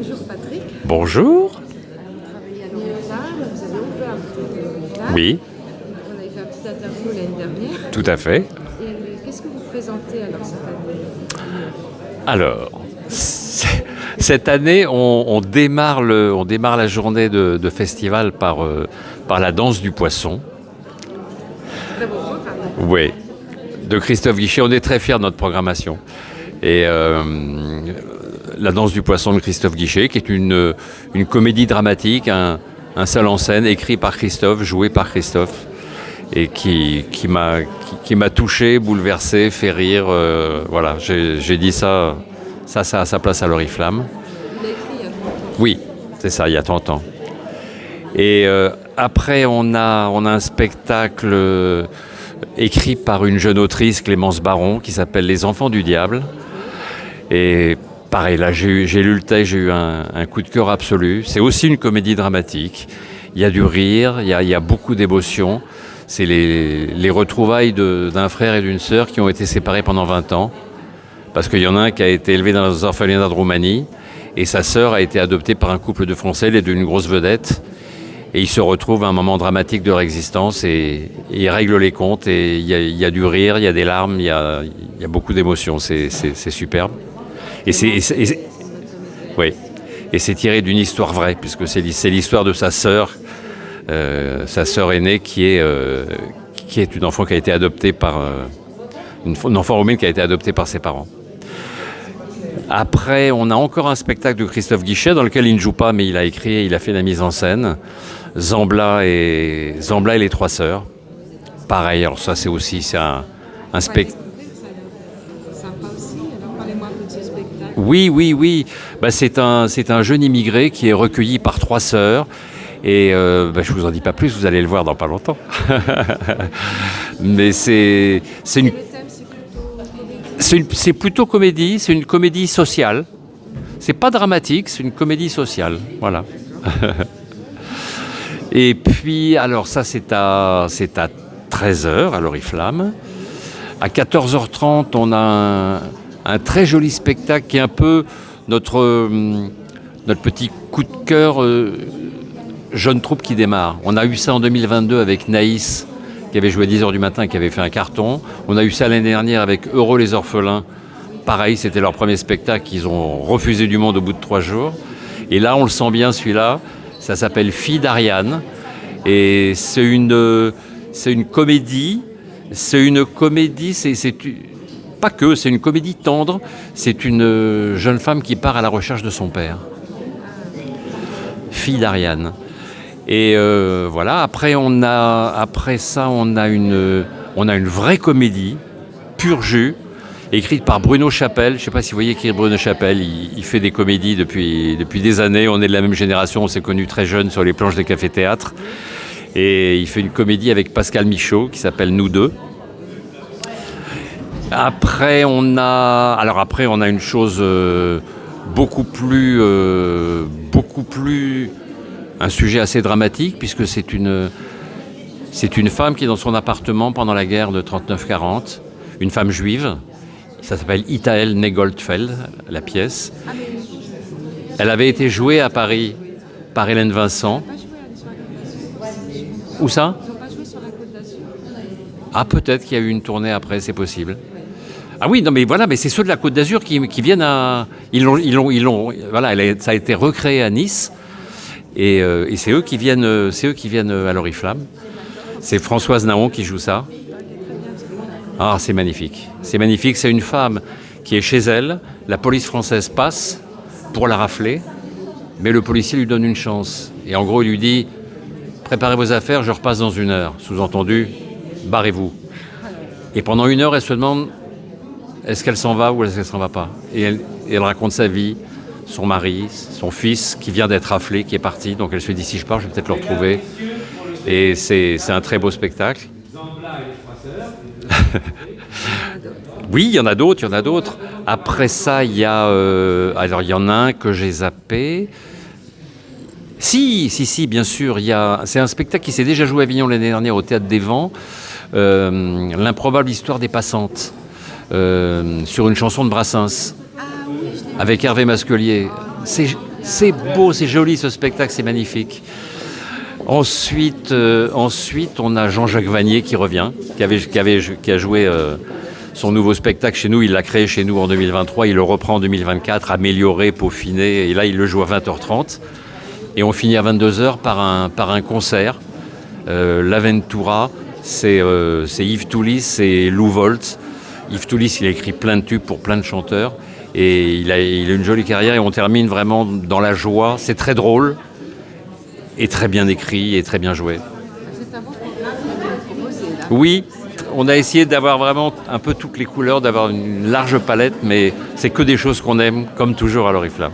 Bonjour Patrick. Bonjour. Vous travaillez à l'Oriflamme, vous avez ouvert l'Oriflamme. Oui, On avait fait un petit interview l'année dernière. tout à fait. Et qu'est-ce que vous présentez alors cette année? Alors, cette année, on démarre la journée de festival par la danse du poisson. Très beau programme. Oui, de Christophe Guichet. On est très fiers de notre programmation. Et la danse du poisson de Christophe Guichet, qui est une comédie dramatique, un seul en scène, écrit par Christophe, joué par Christophe, et qui m'a touché, bouleversé, fait rire. Voilà, j'ai dit ça a sa place à l'Oriflamme. Vous l'avez écrit il y a 30 ans. Oui, c'est ça, il y a 30 ans. Et après, on a un spectacle écrit par une jeune autrice, Clémence Baron, qui s'appelle Les Enfants du Diable. Et pareil, là, j'ai lu le texte, j'ai eu un coup de cœur absolu. C'est aussi une comédie dramatique. Il y a du rire, il y a beaucoup d'émotions. C'est les retrouvailles d'un frère et d'une sœur qui ont été séparés pendant 20 ans. Parce qu'il y en a un qui a été élevé dans un orphelinat de Roumanie et sa sœur a été adoptée par un couple de Français, elle est devenue une grosse vedette. Et ils se retrouvent à un moment dramatique de leur existence et ils règlent les comptes et il y a du rire, il y a des larmes, il y a beaucoup d'émotions. C'est superbe. Oui. Et c'est tiré d'une histoire vraie, puisque c'est l'histoire de sa sœur aînée qui est une enfant qui a été adoptée par une enfant roumaine qui a été adoptée par ses parents. Après, on a encore un spectacle de Christophe Guichet dans lequel il ne joue pas, mais il a écrit et il a fait la mise en scène. Zambla et les trois sœurs. Pareil, alors ça c'est un spectacle. Sympa aussi. Alors parlez-moi un peu de ce spectacle. Oui. Bah, c'est un jeune immigré qui est recueilli par trois sœurs. Et je vous en dis pas plus, vous allez le voir dans pas longtemps. Mais c'est une. Le thème c'est plutôt comédie. C'est plutôt comédie, c'est une comédie sociale. C'est pas dramatique, c'est une comédie sociale. Voilà. Et puis, alors ça, c'est à 13h à l'Oriflamme. À 14h30, on a un très joli spectacle qui est un peu notre petit coup de cœur jeune troupe qui démarre. On a eu ça en 2022 avec Naïs, qui avait joué à 10h du matin, qui avait fait un carton. On a eu ça l'année dernière avec Heureux les orphelins. Pareil, c'était leur premier spectacle. Ils ont refusé du monde au bout de 3 jours. Et là, on le sent bien, celui-là. Ça s'appelle Fille d'Ariane. Et c'est une comédie. C'est une comédie, pas que, c'est une comédie tendre. C'est une jeune femme qui part à la recherche de son père. Fille d'Ariane. Et voilà, après ça, on a une vraie comédie, pur jus, écrite par Bruno Chapelle. Je ne sais pas si vous voyez qui est Bruno Chapelle, il fait des comédies depuis des années. On est de la même génération, on s'est connus très jeunes sur les planches des cafés-théâtres. Et il fait une comédie avec Pascal Michaud qui s'appelle Nous deux. Après, on a une chose beaucoup plus un sujet assez dramatique, puisque c'est une femme qui est dans son appartement pendant la guerre de 39-40, une femme juive. Ça s'appelle Itael Negoldfeld, la pièce. Elle avait été jouée à Paris par Hélène Vincent. Où ça? Ils n'ont pas joué sur la Côte d'Azur. Ah, peut-être qu'il y a eu une tournée après, c'est possible. Ah oui, non, mais voilà, mais c'est ceux de la Côte d'Azur qui viennent à. Voilà, ça a été recréé à Nice, et c'est eux qui viennent à l'Oriflamme. C'est Françoise Naon qui joue ça. Ah, c'est magnifique. C'est magnifique. C'est une femme qui est chez elle. La police française passe pour la rafler, mais le policier lui donne une chance. Et en gros, il lui dit: préparez vos affaires, je repasse dans 1 heure. Sous-entendu, barrez-vous. Et pendant 1 heure, elle se demande est-ce qu'elle s'en va ou est-ce qu'elle s'en va pas. Et elle raconte sa vie, son mari, son fils qui vient d'être raflé, qui est parti. Donc elle se dit: si je pars, je vais peut-être le retrouver. Et c'est un très beau spectacle. Oui, il y en a d'autres. Après ça, il y en a un que j'ai zappé. Si, bien sûr. C'est un spectacle qui s'est déjà joué à Avignon l'année dernière au Théâtre des Vents. L'improbable histoire des passantes. Sur une chanson de Brassens. Avec Hervé Masquelier. C'est beau, c'est joli ce spectacle, c'est magnifique. Ensuite, on a Jean-Jacques Vanier qui revient, qui a joué son nouveau spectacle chez nous. Il l'a créé chez nous en 2023, il le reprend en 2024, amélioré, peaufiné, et là il le joue à 20h30. Et on finit à 22h par un concert. L'Aventura, c'est Yves Toulis et Lou Volt. Yves Toulis, il a écrit plein de tubes pour plein de chanteurs. Et il a une jolie carrière et on termine vraiment dans la joie. C'est très drôle et très bien écrit et très bien joué. C'est un bon programme que vous proposez là. Oui, on a essayé d'avoir vraiment un peu toutes les couleurs, d'avoir une large palette, mais c'est que des choses qu'on aime, comme toujours à l'Oriflamme.